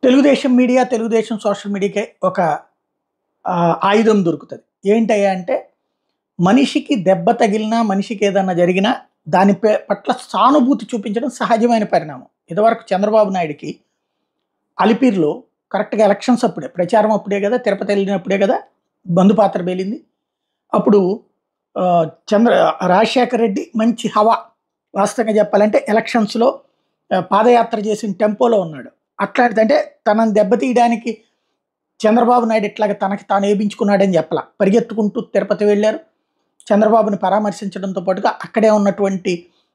Telugu Desam media, Telugu Desam social మీడియాకే ఒక ఆయుధం దొరుకుతది. ఏంటయ్యా అంటే, మనిషికి దెబ్బ తగిలినా, మనిషికి ఏదన్నా జరిగినా దాని పట్ల సానుభూతి చూపించడం సహజమైన పరిణామం. ఇదివరకు చంద్రబాబు నాయుడికి అలిపిరిలో కరెక్ట్‌గా ఎలక్షన్స్ అప్పుడే, ప్రచారం అప్పుడే గదా! తిరుపతి ఎళ్ళినప్పుడే గదా! బంధుపాత్ర పేలింది. అప్పుడు ఆహ్, చంద్ర రాజశేఖర్ రెడ్డి మంచి హవా. వాస్తవంగా చెప్పాలంటే ఎలక్షన్స్‌లో పాదయాత్ర చేసిన టెంపోలో ఉన్నాడు. అట్లాంటిదంటే తనని దెబ్బతీయడానికి చంద్రబాబు నాయుడు ఇట్లాగా తనకి తాను ఏపించుకున్నాడని చెప్పలా. పరిగెత్తుకుంటూ తిరుపతి వెళ్లారు. చంద్రబాబుని పరామర్శించడంతో పాటుగా అక్కడే ఉన్నటువంటి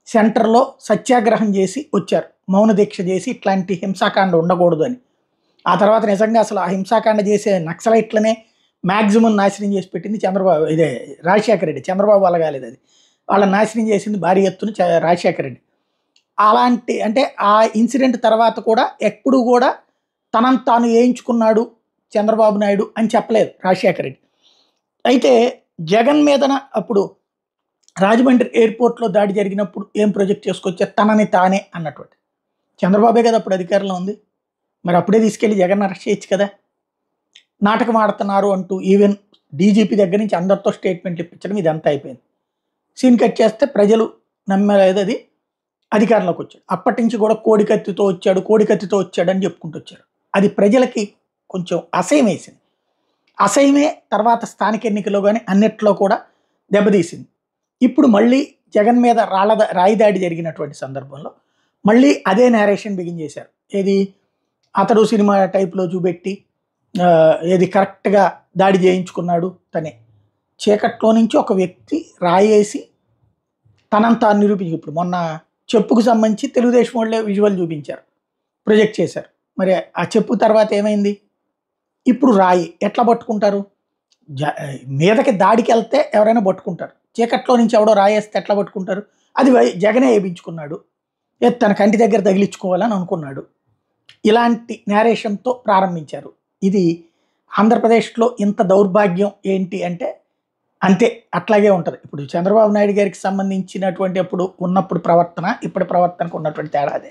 సెంటర్‌లో సత్యాగ్రహం చేసి వచ్చారు. మౌన దీక్ష చేసి ఇట్లాంటి హింసాకాండ ఉండకూడదు అని. ఆ తర్వాత నిజంగా అసలు ఆ హింసాకాండ చేసే నక్సలైట్లనే మాక్సిమం నాశనం చేసి పెట్టింది చంద్రబాబు, ఇదే రాజశేఖర రెడ్డి. చంద్రబాబు వల్ల కాలేదది. వాళ్ళని నాశనం చేసింది భారీ ఎత్తున రాజశేఖర రెడ్డి. అలాంటి అంటే ఆ ఇన్సిడెంట్ తర్వాత కూడా ఎప్పుడు కూడా తనను తాను ఏయించుకున్నాడు చంద్రబాబు నాయుడు అని చెప్పలేదు రాజశేఖర రెడ్డి. అయితే జగన్ మీదన అప్పుడు రాజమండ్రి ఎయిర్‌పోర్ట్‌లో దాడి జరిగినప్పుడు ఏం ప్రొజెక్ట్ చేసుకొచ్చారు, తనని తానే అన్నటువంటి. చంద్రబాబే కదా అప్పుడు అధికారంలో ఉంది. మరి అప్పుడే తీసుకెళ్ళి జగన్ అరెస్ట్ చేయొచ్చు కదా! నాటకం ఆడుతున్నారు అంటూ ఈవెన్ డీజీపీ దగ్గర నుంచి అందరితో స్టేట్మెంట్లు ఇప్పించడం ఇదంతా అయిపోయింది. సీన్ కట్ చేస్తే ప్రజలు నమ్మలేదు అది. అధికారంలోకి వచ్చాడు. అప్పటి నుంచి కూడా కోడికత్తితో వచ్చాడు, కోడికత్తితో వచ్చాడని చెప్పుకుంటూ వచ్చారు. అది ప్రజలకి కొంచెం అసహ్యం వేసింది. అసహ్యమే తర్వాత స్థానిక ఎన్నికల్లో గాని అన్నిట్లో కూడా దెబ్బతీసింది. ఇప్పుడు మళ్ళీ జగన్ మీద రాయి దాడి జరిగినటువంటి సందర్భంలో మళ్ళీ అదే నేరేషన్ బిగిన్ చేశారు. ఏది అతడు సినిమా టైప్‌లో చూపెట్టి ఏది కరెక్ట్‌గా దాడి చేయించుకున్నాడు తనే. చీకట్లో నుంచి ఒక వ్యక్తి రాయేసి తనను తాను నిరూపించి ఇప్పుడు మొన్న చెప్పుకు సంబంధించి తెలుగుదేశం వాళ్ళే విజువల్ చూపించారు. ప్రొజెక్ట్ చేశారు. మరి ఆ చెప్పు తర్వాత ఏమైంది? ఇప్పుడు రాయి ఎట్లా పట్టుకుంటారు? జ మీదకి దాడికెళ్తే ఎవరైనా పట్టుకుంటారు. చీకట్లో నుంచి ఎవడో రాయేస్తే ఎట్లా పట్టుకుంటారు? అది జగనే ఏపించుకున్నాడు. తన కంటి దగ్గర తగిలించుకోవాలని అనుకున్నాడు. ఇలాంటి నేరేషన్‌తో ప్రారంభించారు. ఇది ఆంధ్రప్రదేశ్‌లో ఇంత దౌర్భాగ్యం ఏంటి అంటే అంతే అట్లాగే ఉంటది. ఇప్పుడు చంద్రబాబు నాయుడు గారికి సంబంధించినటువంటి ఉన్నప్పుడు ప్రవర్తన, ఇప్పటి ప్రవర్తనకు ఉన్నటువంటి తేడా అదే.